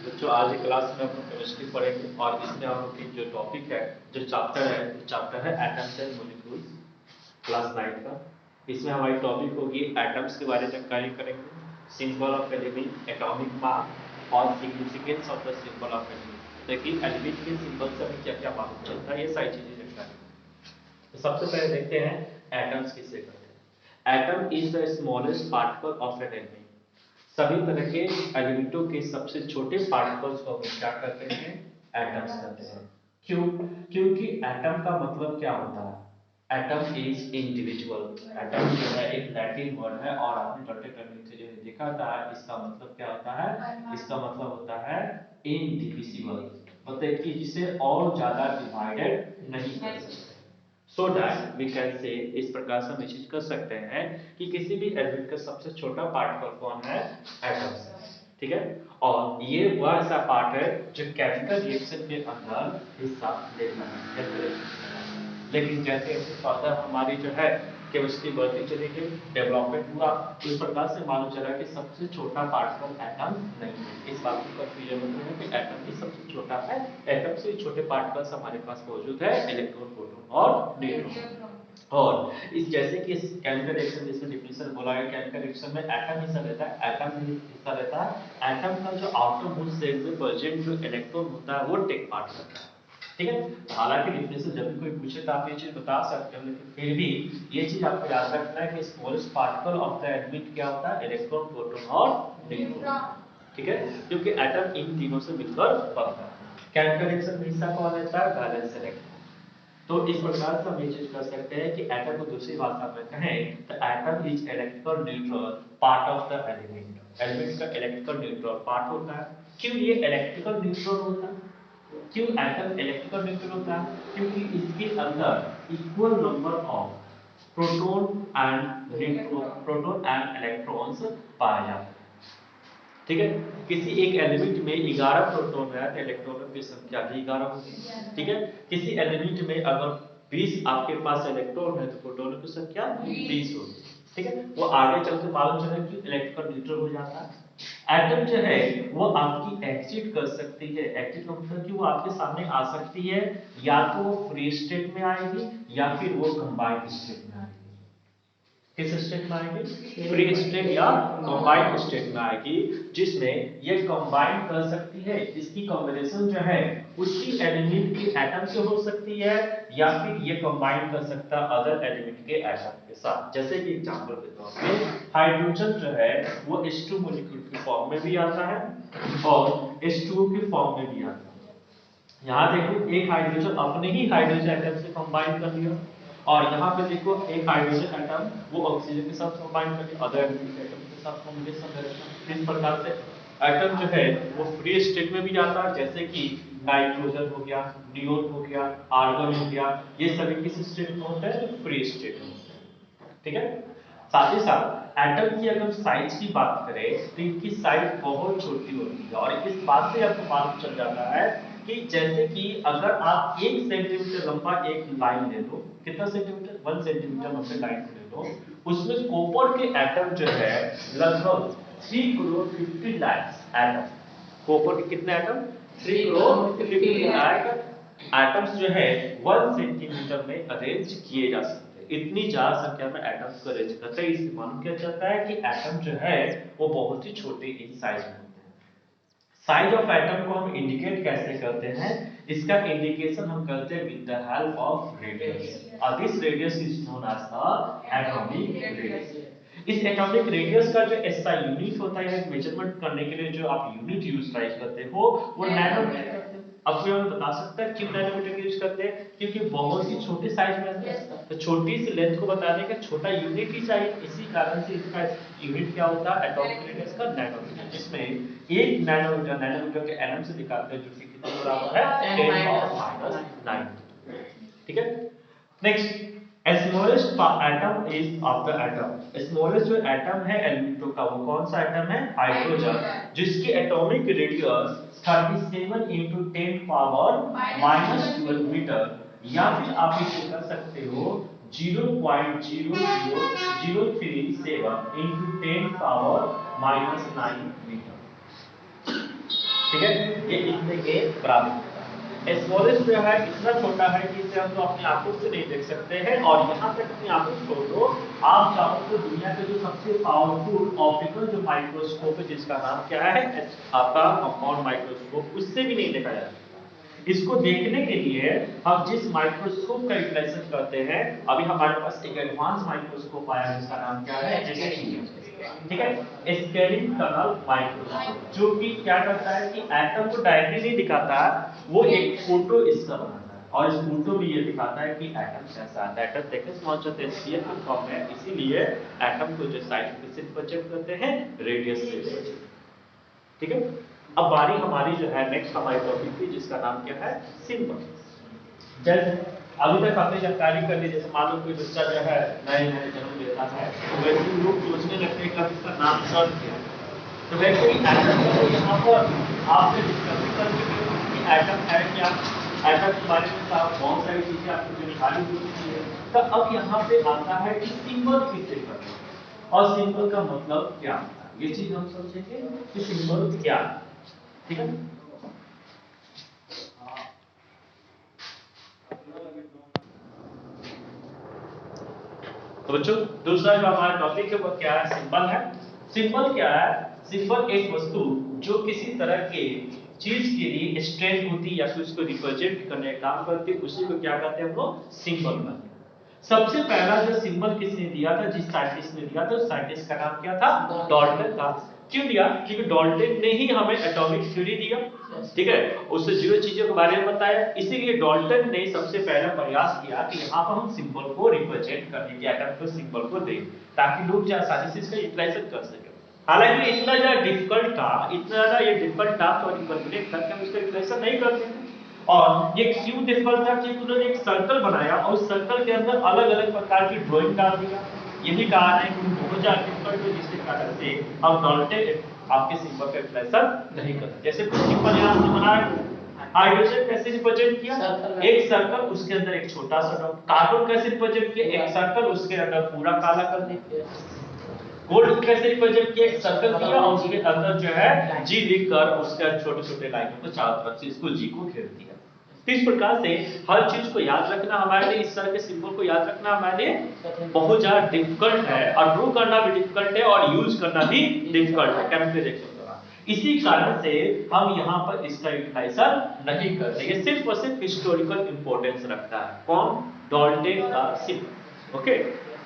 बच्चों आज की क्लास में हम केमिस्ट्री पढ़ेंगे और इसमें हम लोग की जो टॉपिक है, जो चैप्टर है एटम्स एंड मॉलिक्यूल्स, क्लास 9 का। इसमें हमारी टॉपिक होगी एटम्स के बारे में जानकारी करेंगे, symbol of element, atomic mass और significance of the symbol of element. देखिए एलिमेंट के सिंबल से हमें क्या क्या मालूम चलता है, ये सारी चीजें जानकारी। तो सबसे पहले देखते हैं एटम्स किसे कहते हैं। Atom is the smallest particle of an element. सभी तरह के एलिमेंटों के सबसे छोटे पार्टिकल्स को हम क्या कहते हैं, एटम्स कहते हैं। क्यों? क्योंकि एटम का मतलब क्या होता है, एटम इज इंडिविजुअल। एटम जो है एक लैटिन वर्ड है और आपने डॉक्टर करने से जो देखा था, इसका मतलब क्या होता है, इसका मतलब होता है इनडिविजिबल, मतलब कि जिसे और ज्यादा डिवाइडेड नहीं कर सकते। So that we can say, इस प्रकार से हम ये चीज कर सकते हैं कि किसी भी एलिमेंट का सबसे छोटा पार्टिकल कौन है, एटम्स है। ठीक है, और ये वह ऐसा पार्ट है जो केमिकल रिएक्शन के अंदर हिस्सा लेता है। लेकिन जैसे जैसे फर्दर हमारी जो है केमिस्ट्री बढ़ती चली गई, डेवलपमेंट हुआ, तो इस प्रकार से मालूम चला कि सबसे छोटा पार्टिकल एटम नहीं है। इस बात को कंफ्यूजन मतलब है कि एटम ही सबसे छोटा है। एटम से छोटे पार्टिकल्स हमारे पास मौजूद है, इलेक्ट्रॉन, प्रोटॉन और न्यूट्रॉन। और इस जैसे कि इस केमिकल रिएक्शन जिसमें डिफिनेशन बोला है, केमिकल रिएक्शन में एटम हिस्सा लेता है, एटम हिस्सा लेता है। एटम का जो आउटर मोस्ट शेल में प्रेजेंट जो इलेक्ट्रॉन होता है वो टेक पार्ट करता है। ठीक है, हालांकि डिफिनेशन जब भी कोई पूछे तो आप ये चीज बता सकते हो, लेकिन फिर भी ये चीज आपको याद रखना है कि smallest particle of the atomic क्या होता है, इलेक्ट्रॉन, प्रोटॉन और न्यूट्रॉन। ठीक है, क्योंकि एटम इन तीनों से मिलकर बनता है। केमिकल रिएक्शन में हिस्सा कौन लेता है, वैलेंस इलेक्ट्रॉन। तो इस प्रकार से हम ये चीज कर सकते हैं कि एटम को दूसरी भाषा में कहें तो atom is electrical neutral part of the element. Element का इलेक्ट्रिकल न्यूट्रल पार्ट होता है। क्यों ये इलेक्ट्रिकल न्यूट्रल होता है, क्यों एटम इलेक्ट्रिकल न्यूट्रल होता है, क्योंकि इसके अंदर equal number of proton and electrons पाए जाते हैं। ठीक है, किसी एक एलिमेंट में 11 प्रोटॉन है तो इलेक्ट्रॉनों की संख्या भी 11 होगी। ठीक है, किसी एलिमेंट में अगर 20 आपके पास इलेक्ट्रॉन है तो प्रोटॉनों की संख्या 20 होगी। ठीक है, वो आगे चलकर मालूम चला कि इलेक्ट्रिकल न्यूट्रल हो जाता है। एटम जो है वो आपकी एग्जिट कर सकती है, एग्जिट का मतलब कि वो आपके सामने आ सकती है, या तो वो फ्री स्टेट में आएगी या फिर वो कंबाइंड स्टेट में आएगी। किस स्टेट में आएगी, फ्री स्टेट या कंबाइंड स्टेट में आएगी, जिसमें ये कंबाइन कर सकती है। इसकी कॉम्बिनेशन जो है उसी एलिमेंट के एटम से हो सकती है या फिर ये कंबाइन कर सकता है अदर एलिमेंट के एटम के साथ। जैसे कि एग्जांपल के तौर पे हाइड्रोजन जो है वो H2 मॉलिक्यूल की फॉर्म में भी आता है और H2O की फॉर्म में भी आता है। यहाँ देखो एक हाइड्रोजन अपने ही हाइड्रोजन एटम से कंबाइन कर लिया, और यहाँ पे देखो एक हाइड्रोजन एटम वो ऑक्सीजन के साथ कंबाइन कर लिया, अदर एटम के साथ कॉम्बिनेशन करेगा। इस प्रकार से एटम जो है वो फ्री स्टेट में भी जाता है, जैसे कि नाइट्रोजन हो गया, नियोन हो गया, आर्गन हो गया, ये सभी किस स्टेट में होते हैं, फ्री स्टेट में। ठीक है, साथ ही साथ एटम की अगर साइज की बात करें तो इनकी साइज बहुत छोटी होती है, और इस बात से आपको मालूम चल जाता है कि जैसे कि अगर आप 1 सेंटीमीटर लंबा एक लाइन ले लो, कितना सेंटीमीटर, 1 सेंटीमीटर लंबे लाइन ले लो, उसमें कॉपर के एटम जो है लगभग 3 करोड़ 50 लाख एटम। कॉपर के कितने एटम, 3 करोड़ 50 लाख एटम्स जो है 1 सेंटीमीटर में अरेंज किए जा सकते हैं। इतनी ज्यादा संख्या में एटम्स को अरेंज करते हैं, इससे मालूम किया जाता है कि एटम जो है वो बहुत ही छोटे इन साइज में होते हैं। साइज ऑफ एटम को हम इंडिकेट कैसे करते हैं, इसका इंडिकेशन हम करते हैं with the help of radius, और this radius is known as the atomic radius. इस एटॉमिक रेडियस का जो एसआई यूनिट होता है, मेजरमेंट करने के लिए जो आप यूनिट यूज करते हो वो नैनोमीटर करते हैं। अब कोई हमें बता सकता है क्यों नैनोमीटर यूज करते हैं, क्योंकि बहुत ही छोटे साइज में है, तो छोटी सी लेंथ को बताने का छोटा यूनिट ही चाहिए, इसी कारण से इसका यूनिट क्या होता है, एटॉमिक रेडियस का नैनोमीटर, जिसमें 1 नैनोमीटर, नैनोमीटर के एनम से निकालते हैं जो कि कितने बराबर है, 10⁻⁹ ठीक है। Next, smallest atom is of the atom. Smallest जो एटम है एलिमेंटों का वो कौन सा एटम है, हाइड्रोजन, जिसकी एटॉमिक रेडियस 37 into 10⁻⁻12 मीटर, या फिर आप इसे कर सकते हो 0.00037 into 10⁻⁹ मीटर। ठीक है, ये इतने के बराबर होता है। स्मॉलेस्ट जो है इतना छोटा है कि इसे हम तो अपनी आंखों से नहीं देख सकते हैं, और यहाँ तक अपनी आंखों छोड़ दो, आप चाहो तो दुनिया के जो सबसे पावरफुल ऑप्टिकल जो माइक्रोस्कोप है जिसका नाम क्या है, आपका कंपाउंड माइक्रोस्कोप, उससे भी नहीं देखा जा सकता। इसको देखने के लिए हम जिस माइक्रोस्कोप का यूटिलाइजेशन करते हैं, अभी हमारे पास एक एडवांस माइक्रोस्कोप आया है जिसका नाम क्या है, ठीक है, स्कैनिंग टनल माइक्रोस्कोप, जो कि क्या करता है कि एटम को डायरेक्टली नहीं दिखाता, वो एक फोटो इसका बनाता है, और इस फोटो में ये दिखाता है कि एटम कैसा है। एटम देखें स्मॉल स्केल में फॉर्म है, इसीलिए एटम को जो साइड से प्रोजेक्ट करते हैं, रेडियस से, ठीक है। अब बारी हमारी जो है नेक्स्ट हमारी टॉपिक की, जिसका नाम क्या है, सिंबल। जैसे अभी तक हमने जानकारी कर ली, जैसे मान लो कोई बच्चा जो है नए नए जन्म लेता है, तो वैसे लोग सोचने लगते हैं कि इसका नाम सर्च किया, तो वैसे ही एटम को यहाँ पर आपने डिस्कस कर कि एटम है क्या, एटम के बारे में बहुत सारी चीजें आपको जानकारी हो चुकी है। तो अब यहाँ पे आता है कि सिंबल किससे करते हैं, और सिंबल का मतलब क्या होता है, ये चीज हम समझेंगे कि सिंबल क्या है, ठीक है। तो बच्चों दूसरा जो हमारा टॉपिक है वो क्या है, सिंबल है। सिंबल क्या है, सिंबल एक वस्तु जो किसी तरह के चीज के लिए स्ट्रेंथ होती है या फिर उसको रिप्रेजेंट करने का काम करती है, उसी को क्या कहते हैं हम लोग, सिंबल कहते हैं। सबसे पहला जो सिंबल किसने दिया था, जिस साइंटिस्ट ने दिया था, उस साइंटिस्ट का नाम क्या था, डाल्टन था। क्यों दिया, क्योंकि डाल्टन ने ही हमें एटॉमिक थ्योरी दिया, ठीक है, उससे जुड़ी चीजों के बारे में बताया, इसीलिए डाल्टन ने सबसे पहला प्रयास किया कि यहाँ पर हम सिंबल को रिप्रेजेंट करने के, एटम को सिंबल को दें, ताकि लोग आसानी से इसका यूटिलाइजेशन कर सके। हालांकि इतना ज्यादा डिफिकल्ट था, इतना ज्यादा ये डिफिकल्ट था और कैलकुलेट करके हम इसका यूटिलाइजेशन नहीं करते थे। और ये क्यों डिफिकल्ट था, क्योंकि उन्होंने एक सर्कल बनाया और उस सर्कल के अंदर अलग अलग प्रकार की ड्राइंग डाल दिया। यही कारण है कि बहुत ज्यादा डिफिकल्ट है, जिसके कारण से हम डाल्टन आपके सिंबल का यूटिलाइजेशन नहीं करते। जैसे कुछ सिंपल यहाँ से बनाया, हाइड्रोजन कैसे रिप्रेजेंट किया, एक सर्कल, उसके अंदर एक छोटा सा डॉट। कार्बन कैसे रिप्रेजेंट किया, एक सर्कल, उसके अंदर पूरा काला कर दिया। गोल्ड कैसे रिप्रेजेंट किया, एक सर्कल दिया और उसके अंदर जो है जी लिखकर उसके छोटे छोटे लाइनों को चारों तरफ से इसको जी को घेर दिया। इस प्रकार से हर चीज को याद रखना हमारे लिए, इस तरह के सिंबल को याद रखना हमारे लिए बहुत ज्यादा डिफिकल्ट है, और ड्रॉ करना भी डिफिकल्ट है और यूज करना भी डिफिकल्ट है केमिकल रिएक्शन के दौरान। इसी कारण से हम यहाँ पर इसका यूटिलाइजेशन नहीं करते, ये सिर्फ और सिर्फ हिस्टोरिकल इंपॉर्टेंस रखता है। कौन, डाल्टन का सिंबल, ओके,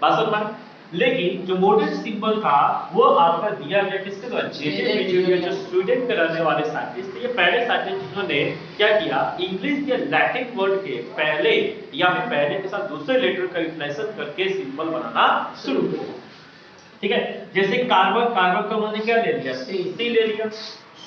बात समझ में। लेकिन जो मॉडर्न सिंबल था वो आपका दिया गया किसके द्वारा, जे.जे. बेजोरिया, जो स्वीडन के रहने वाले साइंटिस्ट थे। ये पहले साइंटिस्ट जिन्होंने क्या किया, इंग्लिश या लैटिन वर्ड के पहले या फिर पहले के साथ दूसरे लेटर का यूटिलाइजेशन करके सिंबल बनाना शुरू किया, ठीक है। जैसे कार्बन, कार्बन का उन्होंने क्या ले लिया, सी ले लिया।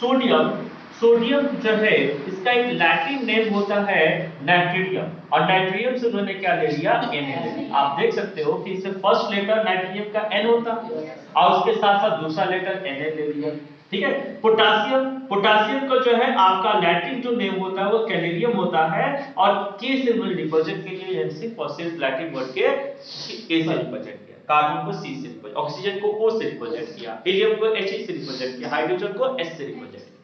सोडियम, सोडियम जो है इसका एक लैटिन नेम होता है नाइट्रियम, और नाइट्रियम से उन्होंने क्या ले लिया, Na। आप देख सकते हो कि इससे फर्स्ट लेटर नाइट्रियम का N होता है और उसके साथ साथ दूसरा लेटर Na ले लिया, ठीक है। पोटासियम, पोटासियम का जो है आपका लैटिन जो नेम होता है वो कैलेरियम होता है, और के से उन्होंने रिप्रेजेंट के लिए एनसी फॉसिल लैटिन वर्ड के से रिप्रेजेंट किया। कार्बन को C से रिप्रेजेंट, ऑक्सीजन को O से रिप्रेजेंट किया, हीलियम को He से रिप्रेजेंट किया, हाइड्रोजन को S से रिप्रेजेंट किया।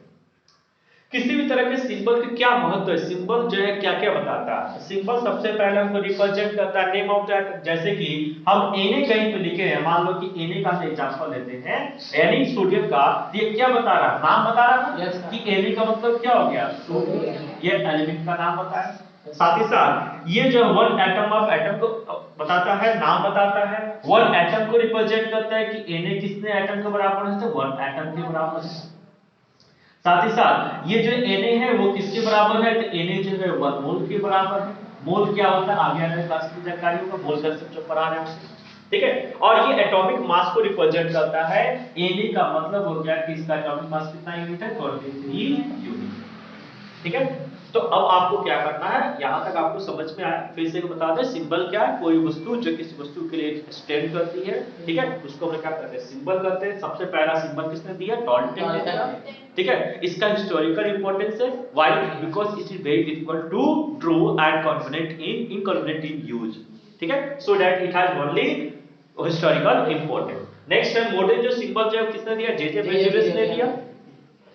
किसी भी तरह के सिंबल का क्या महत्व है, सिंबल जो है क्या क्या बताता है। सिंबल सबसे पहले हमको रिप्रेजेंट करता है नेम ऑफ दैट, जैसे कि हम Na कहीं पे लिखे हैं, मान लो कि Na का हम एग्जांपल लेते हैं, Na सोडियम का, ये क्या बता रहा है, नाम बता रहा है कि Na का मतलब क्या हो गया, सोडियम, ये एलिमेंट का नाम बताया। साथ ही साथ ये जो वन एटम ऑफ एटम को बताता है, नाम बताता है, वन एटम को रिप्रेजेंट करता है कि Na कितने एटम के बराबर है, तो वन एटम के बराबर है। साथ ही साथ ये जो Na है वो किसके बराबर है, तो Na जो है 1 मोल के बराबर है। मोल क्या होता है आगे आने क्लास की जानकारी होगा, मोल कंसेप्ट जो पढ़ा रहे हैं, ठीक है। और ये एटॉमिक मास को रिप्रेजेंट करता है। Na का मतलब हो गया कि इसका एटॉमिक मास कितना यूनिट है, 23 यूनिट, ठीक है। तो अब आपको क्या करना है, यहां तक आपको समझ में आया, फिर से बता दें सिंबल क्या है, कोई वस्तु जो किसी वस्तु के लिए स्टैंड करती है, ठीक है, उसको हम क्या करते हैं, सिंबल करते हैं। सबसे पहला सिंबल किसने दिया, डाल्टन ने दिया, ठीक है। इसका हिस्टोरिकल इंपॉर्टेंस है, why, because it is very difficult to draw and convenient in use, ठीक है, so that it has only historical importance. Next है मॉडर्न जो सिंबल जो किसने दिया, जे.जे. बेजोरियस ने दिया,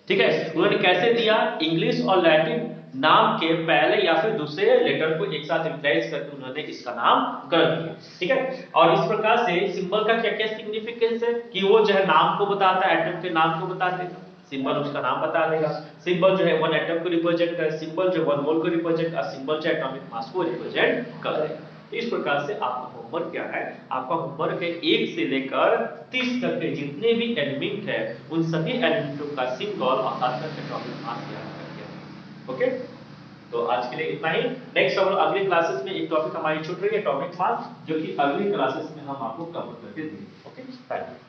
ठीक है, उन्होंने कैसे दिया, इंग्लिश और लैटिन नाम के पहले या फिर दूसरे लेटर को एक साथ रिप्लेस करके उन्होंने इसका नाम कर दिया। ठीक है, और इस प्रकार से सिंबल का क्या क्या सिग्निफिकेंस है कि वो जो है नाम को बताता है, एटम के नाम को बता देगा, सिंबल उसका नाम बता देगा। सिंबल जो है वन एटम को रिप्रेजेंट करे, सिंबल जो वन मोल को रिप्रेजेंट कर, सिंबल जो एटॉमिक मास को रिप्रेजेंट करेगा। इस प्रकार से आपका होमवर्क क्या है, आपका होमवर्क है 1 से लेकर 30 तक के जितने भी एलिमेंट है उन सभी एलिमेंटों का सिंबल और साथ में एटॉमिक मास याद करके। ओके, तो आज के लिए इतना ही। नेक्स्ट और अगले क्लासेस में एक टॉपिक हमारी छूट रही है एटॉमिक मास, जो कि अगली क्लासेस में हम आपको कवर करके देंगे। Okay, thank you.